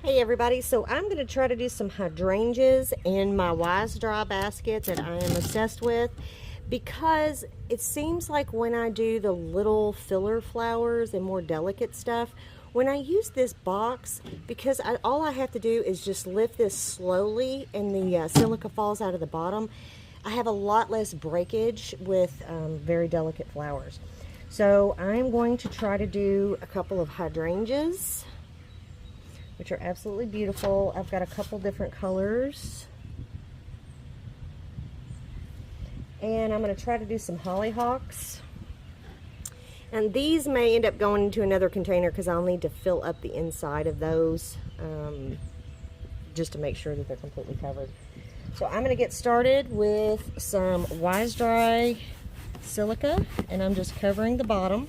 Hey everybody, so I'm going to try to do some hydrangeas in my Wisedry basket that I am obsessed with, because it seems like when I do the little filler flowers and more delicate stuff, when I use this box, because all I have to do is just lift this slowly and the silica falls out of the bottom, I have a lot less breakage with very delicate flowers. So I'm going to try to do a couple of hydrangeas, which are absolutely beautiful. I've got a couple different colors. And I'm going to try to do some hollyhocks. And these may end up going into another container because I'll need to fill up the inside of those just to make sure that they're completely covered. So I'm going to get started with some Wisedry silica, and I'm just covering the bottom.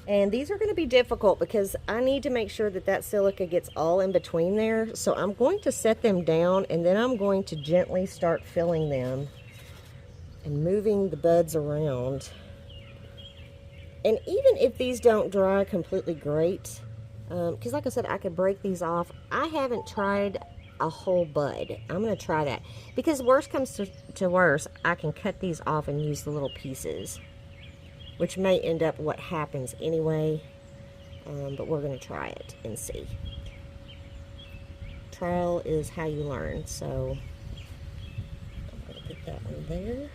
And these are going to be difficult because I need to make sure that that silica gets all in between there. So I'm going to set them down, and then I'm going to gently start filling them and moving the buds around. And even if these don't dry completely great, because like I said, I could break these off. I haven't tried a whole bud. I'm going to try that. Because worst comes to worst, I can cut these off and use the little pieces, which may end up what happens anyway, but we're going to try it and see. Trial is how you learn, so I'm going to put that one there.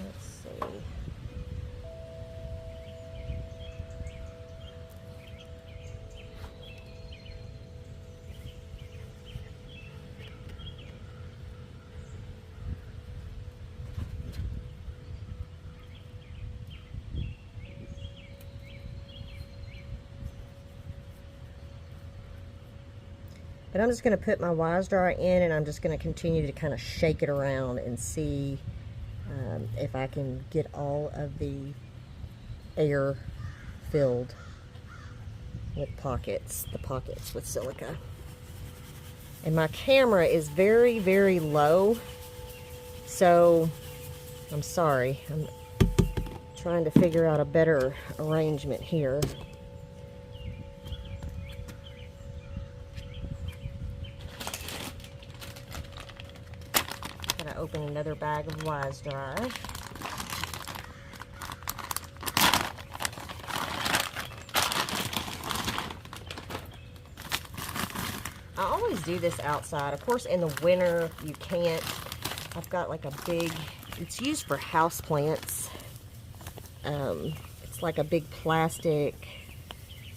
Let's see. But I'm just going to put my Wisedry in, and I'm just going to continue to kind of shake it around and see if I can get all of the air filled with pockets, the pockets with silica. And my camera is very, very low, so I'm sorry. I'm trying to figure out a better arrangement here. Open another bag of Wisedry. I always do this outside. Of course, in the winter, you can't. I've got like a big, it's used for house plants. It's like a big plastic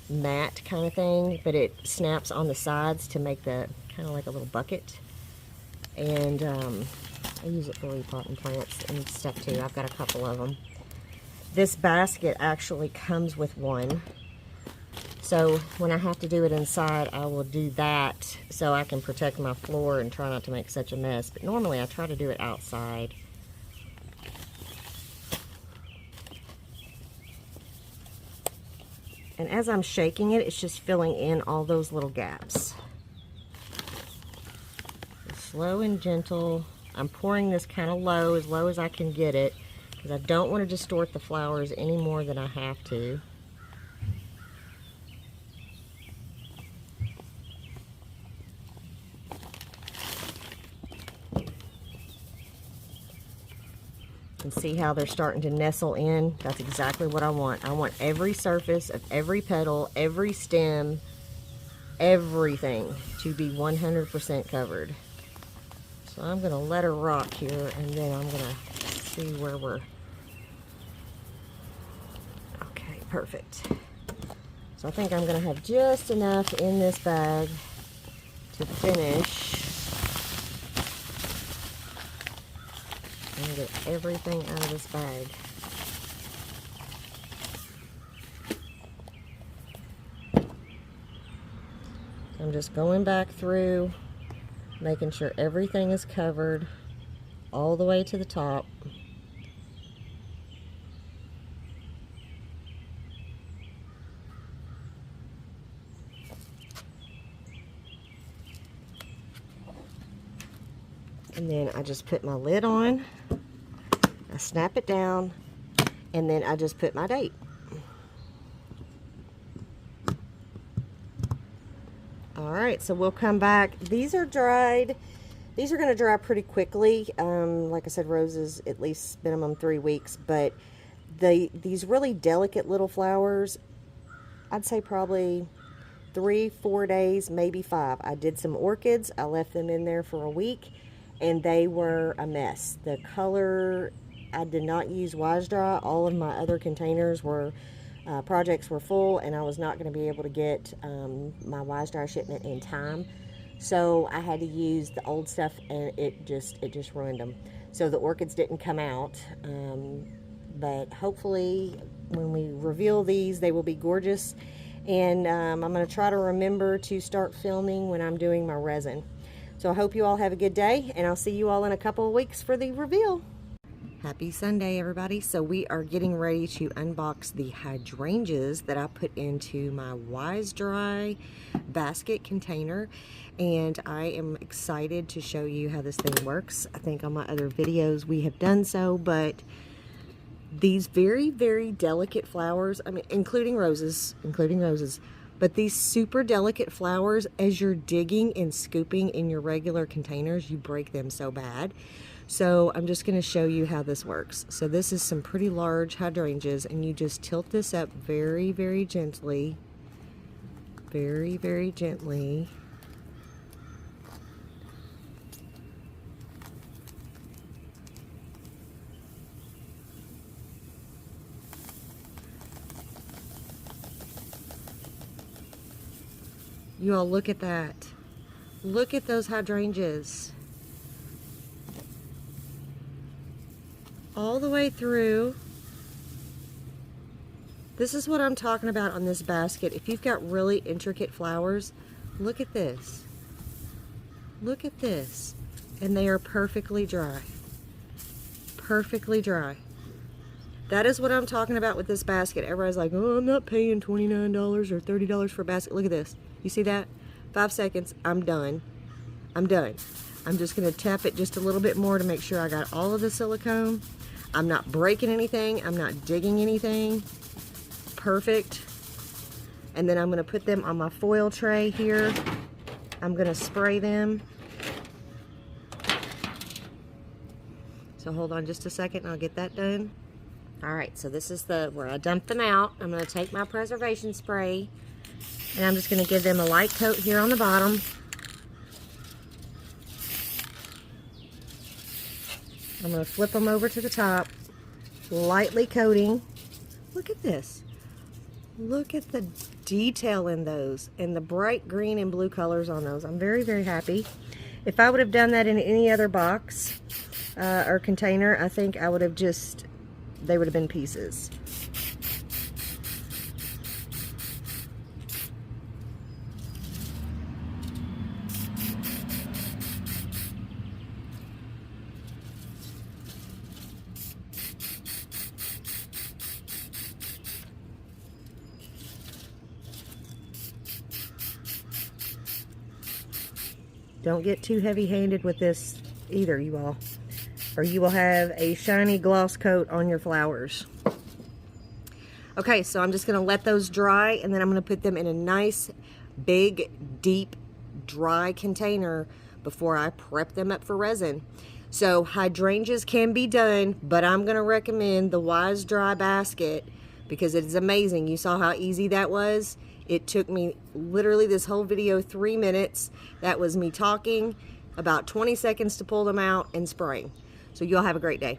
mat kind of thing, but it snaps on the sides to make the kind of like a little bucket. And I use it for repotting plants and stuff too. I've got a couple of them. This basket actually comes with one. So when I have to do it inside, I will do that so I can protect my floor and try not to make such a mess. But normally I try to do it outside. And as I'm shaking it, it's just filling in all those little gaps. Slow and gentle. I'm pouring this kind of low as I can get it, because I don't want to distort the flowers any more than I have to. And see how they're starting to nestle in? That's exactly what I want. I want every surface of every petal, every stem, everything to be 100% covered. So I'm going to let her rock here, and then I'm going to see where we're... Okay, perfect. So I think I'm going to have just enough in this bag to finish. And get everything out of this bag. So I'm just going back through, making sure everything is covered all the way to the top. And then I just put my lid on, I snap it down, And then I just put my date. Alright, so we'll come back. These are dried. These are going to dry pretty quickly. Like I said, roses at least minimum 3 weeks. But these really delicate little flowers, I'd say probably 3-4 days, maybe 5. I did some orchids. I left them in there for a week, and they were a mess. The color, I did not use Wisedry. All of my other containers were projects were full, and I was not going to be able to get my Wisedry shipment in time. So I had to use the old stuff, and it just ruined them. So the orchids didn't come out, but hopefully when we reveal these, they will be gorgeous. And I'm going to try to remember to start filming when I'm doing my resin. So I hope you all have a good day, and I'll see you all in a couple of weeks for the reveal. Happy Sunday, everybody. So we are getting ready to unbox the hydrangeas that I put into my Wisedry basket container, and I am excited to show you how this thing works. I think on my other videos we have done so, but these very, very delicate flowers, I mean, including roses, but these super delicate flowers, as you're digging and scooping in your regular containers, you break them so bad. So I'm just going to show you how this works. So this is some pretty large hydrangeas, and you just tilt this up very, very gently. Very, very gently. You all look at that. Look at those hydrangeas. All the way through. This is what I'm talking about on this basket. If you've got really intricate flowers, look at this. Look at this. And they are perfectly dry. Perfectly dry. That is what I'm talking about with this basket. Everybody's like, oh, I'm not paying $29 or $30 for a basket. Look at this. You see that? 5 seconds. I'm done. I'm done. I'm just going to tap it just a little bit more to make sure I got all of the silicone. I'm not breaking anything. I'm not digging anything. Perfect. And then I'm going to put them on my foil tray here. I'm going to spray them. So hold on just a second and I'll get that done. Alright, so this is where I dump them out. I'm going to take my preservation spray, and I'm just going to give them a light coat here on the bottom. I'm going to flip them over to the top, lightly coating. Look at this. Look at the detail in those and the bright green and blue colors on those. I'm very, very happy. If I would have done that in any other box or container, I think I would have they would have been pieces. Don't get too heavy-handed with this either, you all, or you will have a shiny gloss coat on your flowers. Okay, so I'm just going to let those dry, and then I'm going to put them in a nice, big, deep, dry container before I prep them up for resin. So hydrangeas can be done, but I'm going to recommend the Wisedry basket because it is amazing. You saw how easy that was. It took me literally this whole video 3 minutes. That was me talking, about 20 seconds to pull them out and spraying. So you all have a great day.